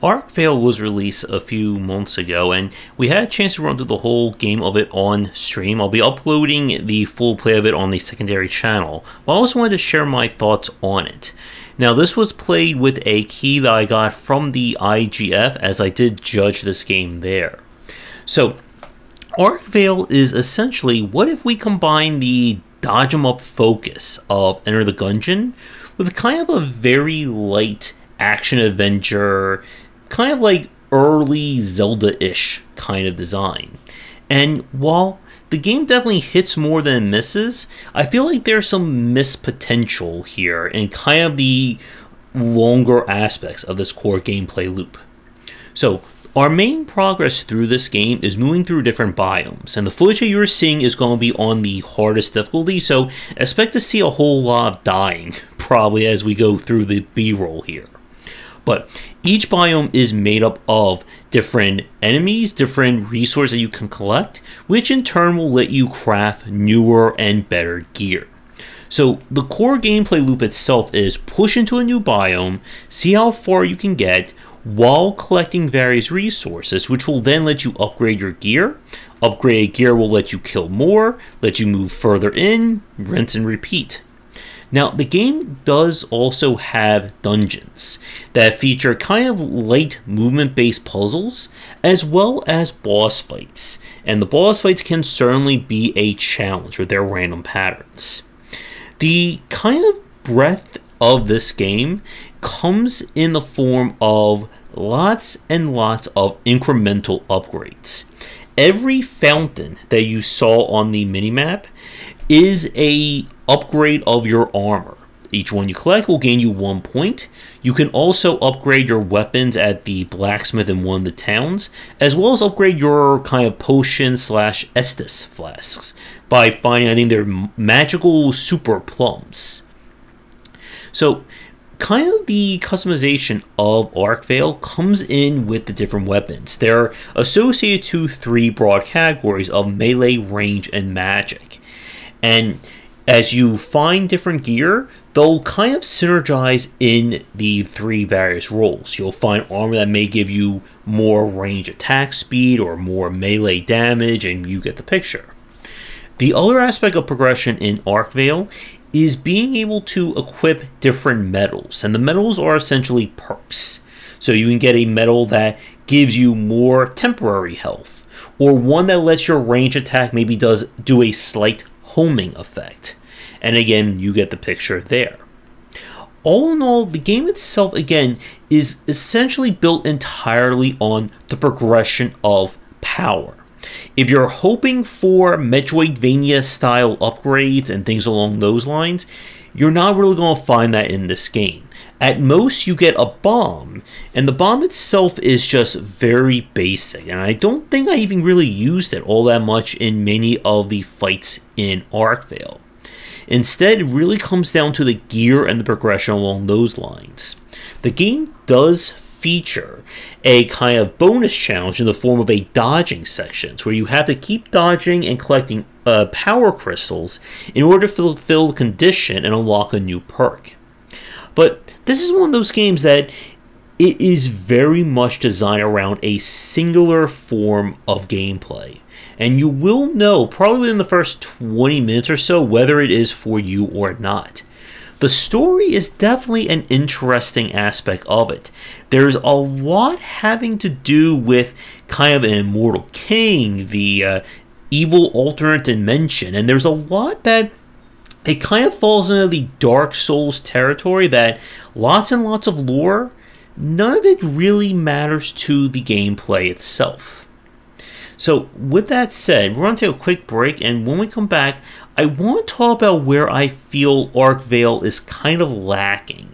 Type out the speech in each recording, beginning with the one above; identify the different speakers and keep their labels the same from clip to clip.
Speaker 1: Archvale was released a few months ago, and we had a chance to run through the whole game of it on stream. I'll be uploading the full play of it on the secondary channel, but I also wanted to share my thoughts on it. Now, this was played with a key that I got from the IGF, as I did judge this game there. So, Archvale is essentially, what if we combine the dodge 'em up focus of Enter the Gungeon with kind of a very light action-adventure, kind of like early Zelda-ish kind of design. And while the game definitely hits more than it misses, I feel like there's some missed potential here in kind of the longer aspects of this core gameplay loop. So, our main progress through this game is moving through different biomes, and the footage that you're seeing is going to be on the hardest difficulty, so expect to see a whole lot of dying, probably as we go through the B-roll here. But each biome is made up of different enemies, different resources that you can collect, which in turn will let you craft newer and better gear. So the core gameplay loop itself is push into a new biome, see how far you can get, while collecting various resources, which will then let you upgrade your gear. Upgraded gear will let you kill more, let you move further in, rinse and repeat. Now, the game does also have dungeons that feature kind of light movement-based puzzles, as well as boss fights. And the boss fights can certainly be a challenge with their random patterns. The kind of breadth of this game comes in the form of lots and lots of incremental upgrades. Every fountain that you saw on the minimap is a upgrade of your armor. Each one you collect will gain you 1 point. You can also upgrade your weapons at the blacksmith in one of the towns, as well as upgrade your kind of potion / Estus flasks by finding, I think, their magical super plums. So, kind of the customization of Archvale comes in with the different weapons. They're associated to 3 broad categories of melee, range, and magic. And as you find different gear, they'll kind of synergize in the 3 various roles. You'll find armor that may give you more range attack speed or more melee damage, and you get the picture. The other aspect of progression in Archvale is being able to equip different medals, and the medals are essentially perks. So you can get a medal that gives you more temporary health, or one that lets your range attack maybe do a slight homing effect. And again, you get the picture there. All in all, the game itself, again, is essentially built entirely on the progression of power. If you're hoping for Metroidvania-style upgrades and things along those lines, you're not really going to find that in this game. At most, you get a bomb, and the bomb itself is just very basic, and I don't think I even really used it all that much in many of the fights in Archvale. Instead, it really comes down to the gear and the progression along those lines. The game does feature a kind of bonus challenge in the form of a dodging section, where you have to keep dodging and collecting power crystals in order to fulfill the condition and unlock a new perk. But this is one of those games that it is very much designed around a singular form of gameplay. And you will know probably within the first 20 minutes or so whether it is for you or not. The story is definitely an interesting aspect of it. There's a lot having to do with kind of an immortal king, the evil alternate dimension, and there's a lot that it kind of falls into the Dark Souls territory that lots and lots of lore, none of it really matters to the gameplay itself. So with that said, we're going to take a quick break, and when we come back, I want to talk about where I feel Archvale is kind of lacking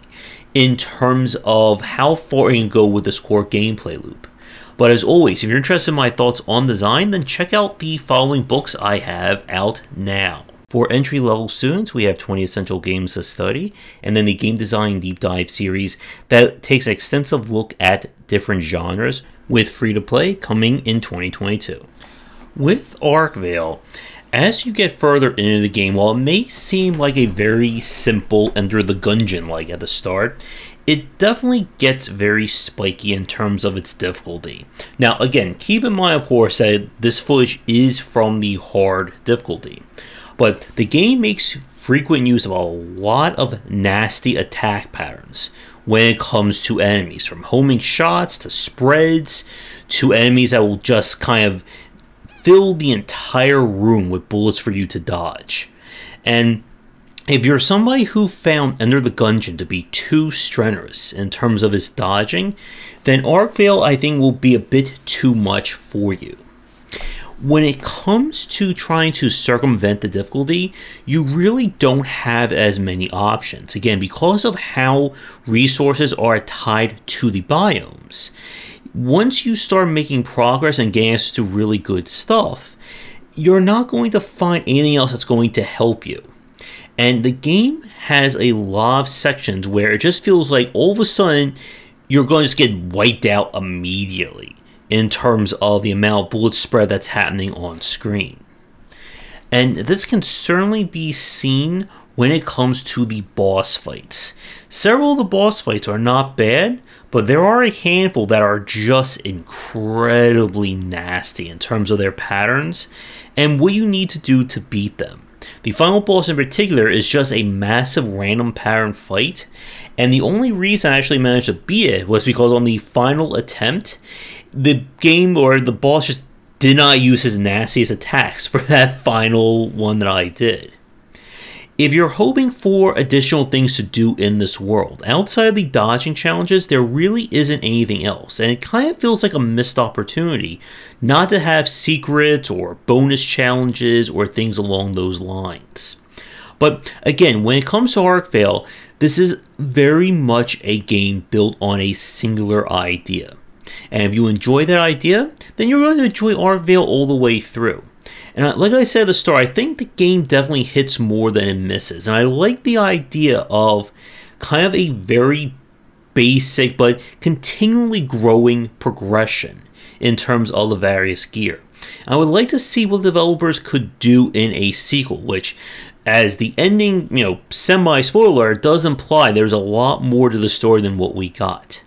Speaker 1: in terms of how far you can go with this core gameplay loop. But as always, if you're interested in my thoughts on design, then check out the following books I have out now. For entry-level students, we have 20 Essential Games to Study, and then the Game Design Deep Dive series that takes an extensive look at different genres, with free-to-play coming in 2022. With Archvale, As you get further into the game, while it may seem like a very simple Enter the Gungeon like at the start, it definitely gets very spiky in terms of its difficulty. Now again, keep in mind of course that this footage is from the hard difficulty, but the game makes frequent use of a lot of nasty attack patterns when it comes to enemies, from homing shots to spreads to enemies that will just kind of fill the entire room with bullets for you to dodge. And if you're somebody who found Enter the Gungeon to be too strenuous in terms of its dodging, then Archvale I think will be a bit too much for you. When it comes to trying to circumvent the difficulty, you really don't have as many options. Again, because of how resources are tied to the biomes. Once you start making progress and getting access to really good stuff, you're not going to find anything else that's going to help you. And the game has a lot of sections where it just feels like all of a sudden you're going to just get wiped out immediately in terms of the amount of bullet spread that's happening on screen. And this can certainly be seen when it comes to the boss fights. Several of the boss fights are not bad, but there are a handful that are just incredibly nasty in terms of their patterns and what you need to do to beat them. The final boss in particular is just a massive random pattern fight, and the only reason I actually managed to beat it was because on the final attempt, the game or the boss just did not use his nastiest attacks for that final one that I did. If you're hoping for additional things to do in this world, outside of the dodging challenges, there really isn't anything else, and it kind of feels like a missed opportunity not to have secrets or bonus challenges or things along those lines. But again, when it comes to Archvale, this is very much a game built on a singular idea. And if you enjoy that idea, then you're going to enjoy Archvale all the way through. And like I said at the start, I think the game definitely hits more than it misses. And I like the idea of kind of a very basic but continually growing progression in terms of the various gear. I would like to see what developers could do in a sequel, which, as the ending, semi-spoiler, does imply there's a lot more to the story than what we got.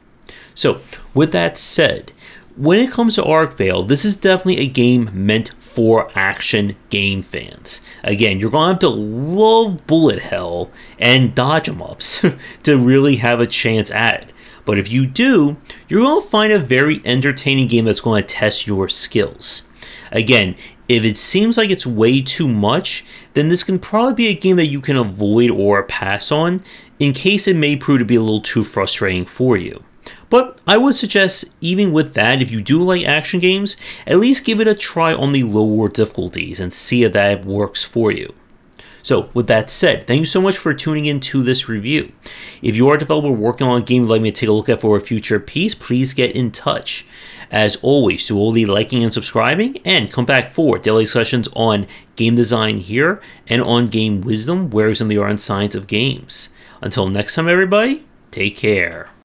Speaker 1: So, with that said, when it comes to Archvale, this is definitely a game meant for action game fans. Again, you're going to have to love bullet hell and dodge 'em ups to really have a chance at it. But if you do, you're going to find a very entertaining game that's going to test your skills. Again, if it seems like it's way too much, then this can probably be a game that you can avoid or pass on in case it may prove to be a little too frustrating for you. But I would suggest, even with that, if you do like action games, at least give it a try on the lower difficulties and see if that works for you. So, with that said, thank you so much for tuning into this review. If you are a developer working on a game you'd like me to take a look at for a future piece, please get in touch. As always, do all the liking and subscribing, and come back for daily discussions on game design here and on game wisdom, where some of the art and science of games. Until next time, everybody, take care.